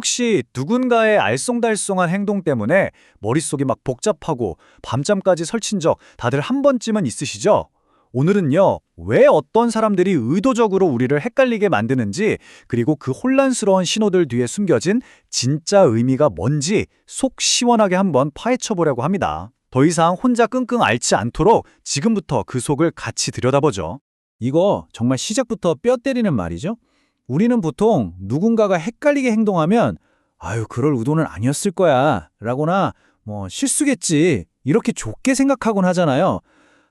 혹시 누군가의 알쏭달쏭한 행동 때문에 머릿속이 막 복잡하고 밤잠까지 설친 적 다들 한 번쯤은 있으시죠? 오늘은요, 왜 어떤 사람들이 의도적으로 우리를 헷갈리게 만드는지, 그리고 그 혼란스러운 신호들 뒤에 숨겨진 진짜 의미가 뭔지 속 시원하게 한번 파헤쳐 보려고 합니다. 더 이상 혼자 끙끙 앓지 않도록 지금부터 그 속을 같이 들여다보죠. 이거 정말 시작부터 뼈 때리는 말이죠? 우리는 보통 누군가가 헷갈리게 행동하면 아유, 그럴 의도는 아니었을 거야 라거나 실수겠지 이렇게 좋게 생각하곤 하잖아요.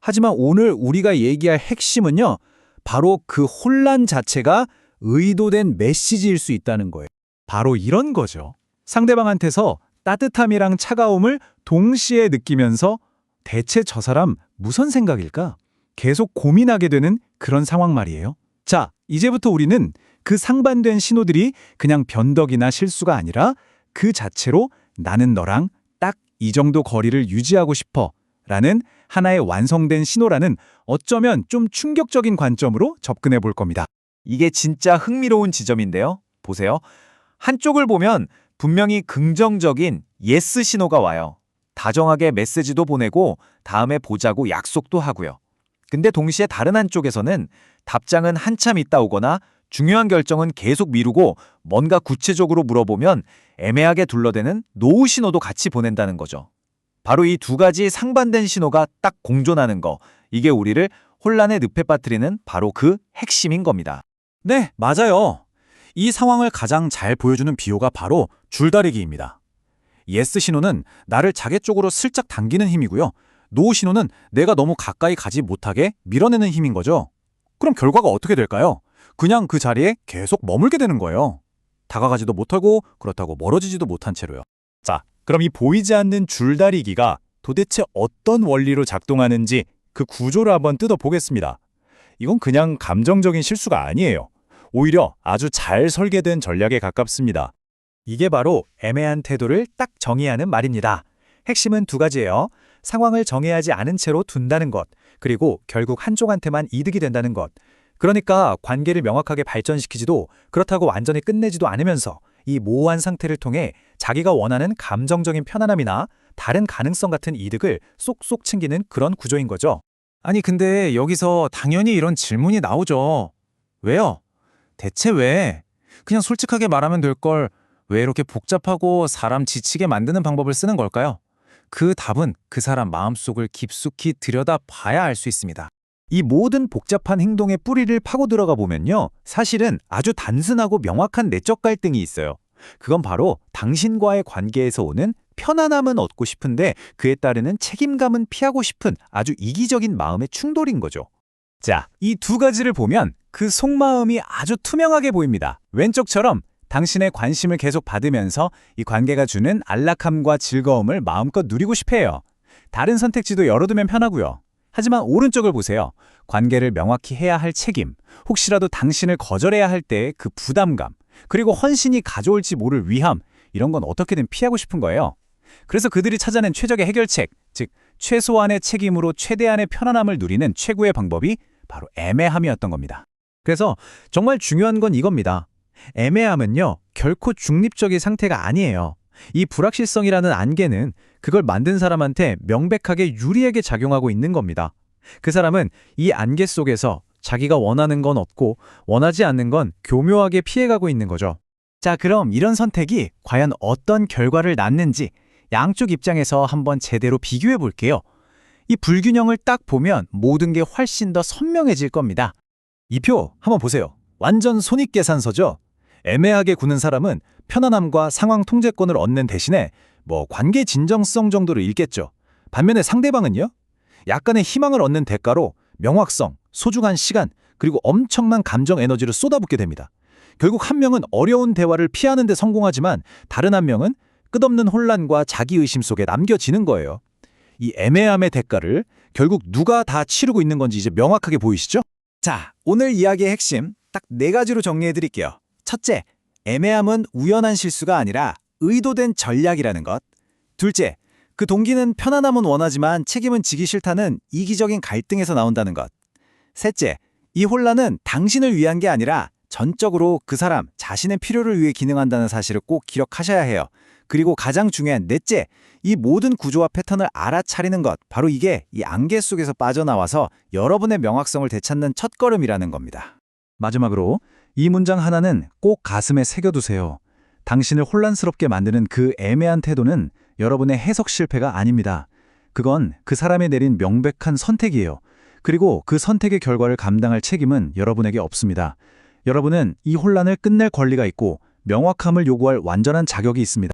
하지만 오늘 우리가 얘기할 핵심은요, 바로 그 혼란 자체가 의도된 메시지일 수 있다는 거예요. 바로 이런 거죠. 상대방한테서 따뜻함이랑 차가움을 동시에 느끼면서 대체 저 사람 무슨 생각일까? 계속 고민하게 되는 그런 상황 말이에요. 자, 이제부터 우리는 그 상반된 신호들이 그냥 변덕이나 실수가 아니라 그 자체로 나는 너랑 딱 이 정도 거리를 유지하고 싶어 라는 하나의 완성된 신호라는 어쩌면 좀 충격적인 관점으로 접근해 볼 겁니다. 이게 진짜 흥미로운 지점인데요. 보세요. 한쪽을 보면 분명히 긍정적인 예스 신호가 와요. 다정하게 메시지도 보내고 다음에 보자고 약속도 하고요. 근데 동시에 다른 한쪽에서는 답장은 한참 있다 오거나 중요한 결정은 계속 미루고 뭔가 구체적으로 물어보면 애매하게 둘러대는 노우 신호도 같이 보낸다는 거죠. 바로 이 두 가지 상반된 신호가 딱 공존하는 거, 이게 우리를 혼란의 늪에 빠뜨리는 바로 그 핵심인 겁니다. 네, 맞아요. 이 상황을 가장 잘 보여주는 비유가 바로 줄다리기입니다. 예스 신호는 나를 자기 쪽으로 슬쩍 당기는 힘이고요. 노 신호는 내가 너무 가까이 가지 못하게 밀어내는 힘인 거죠. 그럼 결과가 어떻게 될까요? 그냥 그 자리에 계속 머물게 되는 거예요. 다가가지도 못하고 그렇다고 멀어지지도 못한 채로요. 자, 그럼 이 보이지 않는 줄다리기가 도대체 어떤 원리로 작동하는지 그 구조를 한번 뜯어보겠습니다. 이건 그냥 감정적인 실수가 아니에요. 오히려 아주 잘 설계된 전략에 가깝습니다. 이게 바로 애매한 태도를 딱 정의하는 말입니다. 핵심은 두 가지예요. 상황을 정의하지 않은 채로 둔다는 것, 그리고 결국 한쪽한테만 이득이 된다는 것. 그러니까 관계를 명확하게 발전시키지도 그렇다고 완전히 끝내지도 않으면서 이 모호한 상태를 통해 자기가 원하는 감정적인 편안함이나 다른 가능성 같은 이득을 쏙쏙 챙기는 그런 구조인 거죠. 아니 근데 여기서 당연히 이런 질문이 나오죠. 왜요? 대체 왜? 그냥 솔직하게 말하면 될 걸 왜 이렇게 복잡하고 사람 지치게 만드는 방법을 쓰는 걸까요? 그 답은 그 사람 마음속을 깊숙이 들여다 봐야 알 수 있습니다. 이 모든 복잡한 행동의 뿌리를 파고 들어가 보면요, 사실은 아주 단순하고 명확한 내적 갈등이 있어요. 그건 바로 당신과의 관계에서 오는 편안함은 얻고 싶은데 그에 따르는 책임감은 피하고 싶은 아주 이기적인 마음의 충돌인 거죠. 자, 이 두 가지를 보면 그 속마음이 아주 투명하게 보입니다. 왼쪽처럼 당신의 관심을 계속 받으면서 이 관계가 주는 안락함과 즐거움을 마음껏 누리고 싶어 해요. 다른 선택지도 열어두면 편하고요. 하지만 오른쪽을 보세요. 관계를 명확히 해야 할 책임, 혹시라도 당신을 거절해야 할 때의 그 부담감, 그리고 헌신이 가져올지 모를 위험, 이런 건 어떻게든 피하고 싶은 거예요. 그래서 그들이 찾아낸 최적의 해결책, 즉 최소한의 책임으로 최대한의 편안함을 누리는 최고의 방법이 바로 애매함이었던 겁니다. 그래서 정말 중요한 건 이겁니다. 애매함은요, 결코 중립적인 상태가 아니에요. 이 불확실성이라는 안개는 그걸 만든 사람한테 명백하게 유리하게 작용하고 있는 겁니다. 그 사람은 이 안개 속에서 자기가 원하는 건 얻고 원하지 않는 건 교묘하게 피해가고 있는 거죠. 자, 그럼 이런 선택이 과연 어떤 결과를 낳는지 양쪽 입장에서 한번 제대로 비교해 볼게요. 이 불균형을 딱 보면 모든 게 훨씬 더 선명해질 겁니다. 이 표 한번 보세요. 완전 손익계산서죠. 애매하게 구는 사람은 편안함과 상황 통제권을 얻는 대신에 관계 진정성 정도를 잃겠죠. 반면에 상대방은요, 약간의 희망을 얻는 대가로 명확성, 소중한 시간, 그리고 엄청난 감정 에너지를 쏟아붓게 됩니다. 결국 한 명은 어려운 대화를 피하는 데 성공하지만 다른 한 명은 끝없는 혼란과 자기의심 속에 남겨지는 거예요. 이 애매함의 대가를 결국 누가 다 치르고 있는 건지 이제 명확하게 보이시죠? 자, 오늘 이야기의 핵심 딱 4가지로 정리해 드릴게요. 첫째, 애매함은 우연한 실수가 아니라 의도된 전략이라는 것. 둘째, 그 동기는 편안함은 원하지만 책임은 지기 싫다는 이기적인 갈등에서 나온다는 것. 셋째, 이 혼란은 당신을 위한 게 아니라 전적으로 그 사람 자신의 필요를 위해 기능한다는 사실을 꼭 기억하셔야 해요. 그리고 가장 중요한 넷째, 이 모든 구조와 패턴을 알아차리는 것, 바로 이게 이 안개 속에서 빠져나와서 여러분의 명확성을 되찾는 첫걸음이라는 겁니다. 마지막으로 이 문장 하나는 꼭 가슴에 새겨두세요. 당신을 혼란스럽게 만드는 그 애매한 태도는 여러분의 해석 실패가 아닙니다. 그건 그 사람이 내린 명백한 선택이에요. 그리고 그 선택의 결과를 감당할 책임은 여러분에게 없습니다. 여러분은 이 혼란을 끝낼 권리가 있고 명확함을 요구할 완전한 자격이 있습니다.